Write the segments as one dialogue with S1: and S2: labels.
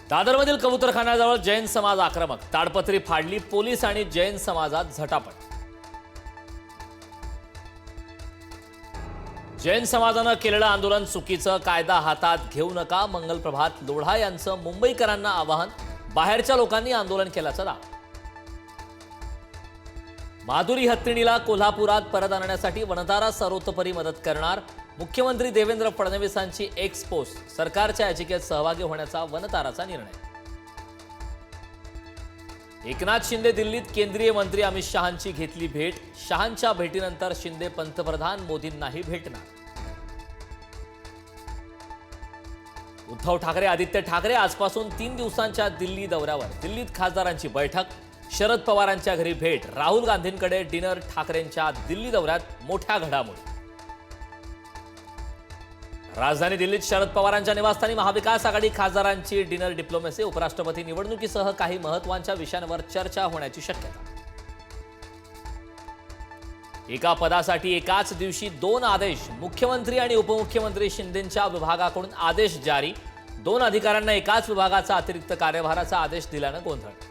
S1: दादरमधील कबूतरखान्याजवळ जैन समाज आक्रमक, ताडपत्री फाडली, पोलीस आणि जैन समाजात झटापट। जैन समाजानं केलेलं आंदोलन चुकीचं, कायदा हातात घेऊ नका, मंगलप्रभात लोढा यांचं मुंबईकरांना आवाहन, बाहेरच्या लोकांनी आंदोलन केल्याचं दावा। माधुरी हत्तीणीला कोल्हापुरात परत आणण्यासाठी वनतारा सर्वतोपरी मदत करणार, मुख्यमंत्री देवेंद्र फडणवीसांची एक्स पोस्ट, सरकारच्या याचिकेत सहभागी होण्याचा वनताराचा निर्णय। एकनाथ शिंदे दिल्लीत केंद्रीय मंत्री अमित शहांची घेतली भेट, शहांच्या भेटीनंतर शिंदे पंतप्रधान मोदींनाही भेटणार। उद्धव ठाकरे आदित्य ठाकरे आजपासून 3 दिवसांच्या दिल्ली दौऱ्यावर, दिल्लीत खासदारांची बैठक, शरद पवारांच्या घरी भेट, राहुल गांधींकडे डिनर, ठाकरेंच्या दिल्ली दौऱ्यात मोठ्या घडामोडी। राजधानी दिल्लीत शरद पवारांच्या निवासस्थानी महाविकास आघाडी खासदारांची डिनर डिप्लोमसी, उपराष्ट्रपती निवडणुकीसह काही महत्त्वाच्या विषयांवर चर्चा होण्याची शक्यता। एका पदासाठी एकाच दिवशी 2 आदेश, मुख्यमंत्री आणि उपमुख्यमंत्री शिंदेंच्या विभागाकडून आदेश जारी, 2 अधिकाऱ्यांना एकाच विभागाचा अतिरिक्त कार्यभाराचा आदेश दिल्यानं गोंधळ।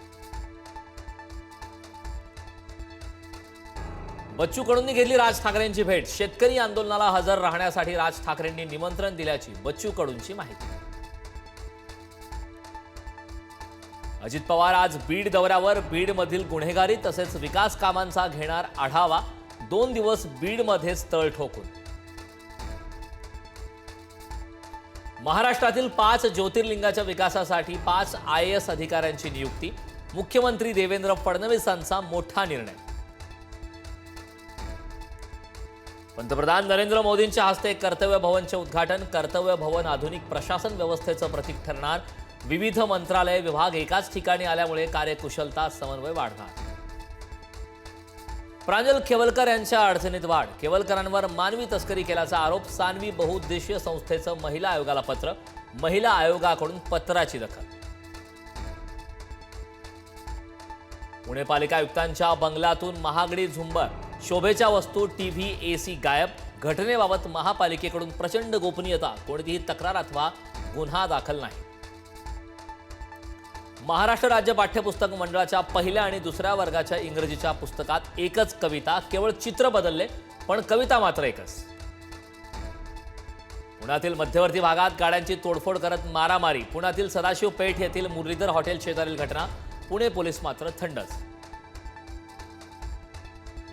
S1: बच्चू कडूंनी घेतली राज ठाकरेंची भेट, शेतकरी आंदोलनाला हजर राहण्यासाठी राज ठाकरेंनी निमंत्रण दिल्याची बच्चू कडूंची माहिती। अजित पवार आज बीड दौऱ्यावर, बीडमधील गुन्हेगारी तसेच विकास कामांचा घेणार आढावा, 2 दिवस बीडमध्येच तळ ठोकून। महाराष्ट्रातील 5 ज्योतिर्लिंगाच्या विकासासाठी 5 IAS अधिकाऱ्यांची नियुक्ती, मुख्यमंत्री देवेंद्र फडणवीसांचा मोठा निर्णय। पंतप्रधान नरेंद्र मोदींच्या हस्ते कर्तव्य भवनचे उद्घाटन, कर्तव्य भवन आधुनिक प्रशासन व्यवस्थेचं प्रतीक ठरणार, विविध मंत्रालय विभाग एकाच ठिकाणी आल्यामुळे कार्यकुशलता समन्वय वाढणार। प्रांजल खेवलकर यांच्या अडचणीत वाढ, खेवलकरांवर मानवी तस्करी केल्याचा आरोप, सानवी बहुउद्देशीय संस्थेचं महिला आयोगाला पत्र, महिला आयोगाकडून पत्राची दखल। पुणे पालिका आयुक्तांच्या बंगल्यातून महागडी झुंबर, शोभेच्या वस्तू, टीव्ही, AC गायब, घटनेबाबत महापालिकेकडून प्रचंड गोपनीयता, कोणतीही तक्रार अथवा गुन्हा दाखल नाही। महाराष्ट्र राज्य पाठ्यपुस्तक मंडळाच्या पहिल्या आणि दुसऱ्या वर्गाच्या इंग्रजीच्या पुस्तकात एकच कविता, केवळ चित्र बदलले पण कविता मात्र एकच। पुण्यातील मध्यवर्ती भागात गाड्यांची तोडफोड करत मारामारी, पुण्यातील सदाशिव पेठ येथील मुरलीधर हॉटेल शेजारील घटना, पुणे पोलीस मात्र थंडच।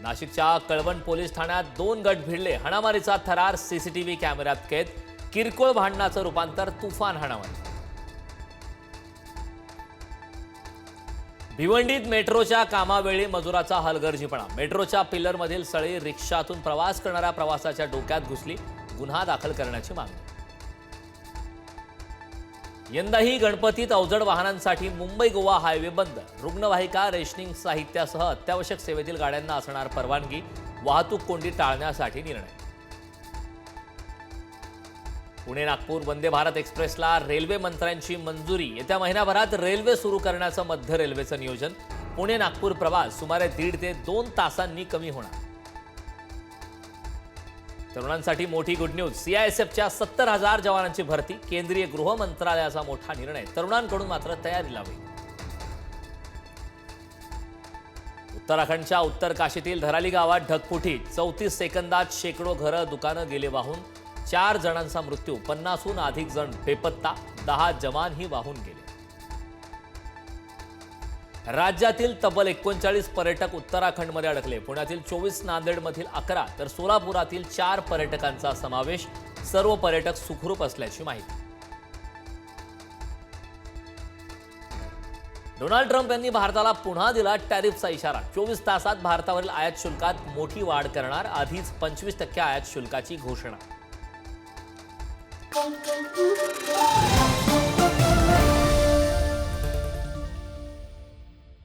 S1: नाशिकच्या कळवण पोलीस ठाण्यात 2 गट भिडले, हाणामारीचा थरार CCTV कॅमेऱ्यात कैद, किरकोळ भांडणाचं रूपांतर तुफान हाणामारी। भिवंडीत मेट्रोच्या कामावेळी मजुराचा हलगर्जीपणा, मेट्रोच्या पिल्लरमधील सळी, रिक्षातून प्रवास करणाऱ्या प्रवासाच्या डोक्यात घुसली, गुन्हा दाखल करण्याची मागणी। यंदाही गणपतीत अवजड वाहनांसाठी मुंबई गोवा हायवे बंद, रुग्णवाहिका, रेशनिंग साहित्यासह अत्यावश्यक सेवेतील गाड्यांना असणार परवानगी, वाहतूक कोंडी टाळण्यासाठी निर्णय। पुणे नागपूर वंदे भारत एक्सप्रेसला रेल्वे मंत्र्यांची मंजुरी, येत्या महिनाभरात रेल्वे सुरू करण्याचं मध्य रेल्वेचं नियोजन, पुणे नागपूर प्रवास सुमारे 1.5 ते 2 तासांनी कमी होणार। तरुणांसाठी मोठी गुड न्यूज, CISFच्या 70,000 जवानांची भरती, केंद्रीय गृह मंत्रालयाचा मोठा निर्णय, तरुणांकडून मात्र तयारी लावी। उत्तराखंडच्या उत्तर काशीतील धराली गावात ढगफुटी, 34 सेकंदात शेकडो घरं, दुकानं गेले वाहून, 4 जणांचा मृत्यू, 50हून अधिक जण बेपत्ता, 10 जवानही वाहून गेले। राज्यातील तब्बल 39 पर्यटक उत्तराखंडमध्ये अडकले, पुण्यातील 24, नांदेडमधील 11 तर सोलापुरातील 4 पर्यटकांचा समावेश, सर्व पर्यटक सुखरूप असल्याची माहिती। डोनाल्ड ट्रम्प यांनी भारताला पुन्हा दिला टॅरिफचा इशारा, 24 तासात भारतावरील आयात शुल्कात मोठी वाढ करणार, आधीच 25% आयात शुल्काची घोषणा।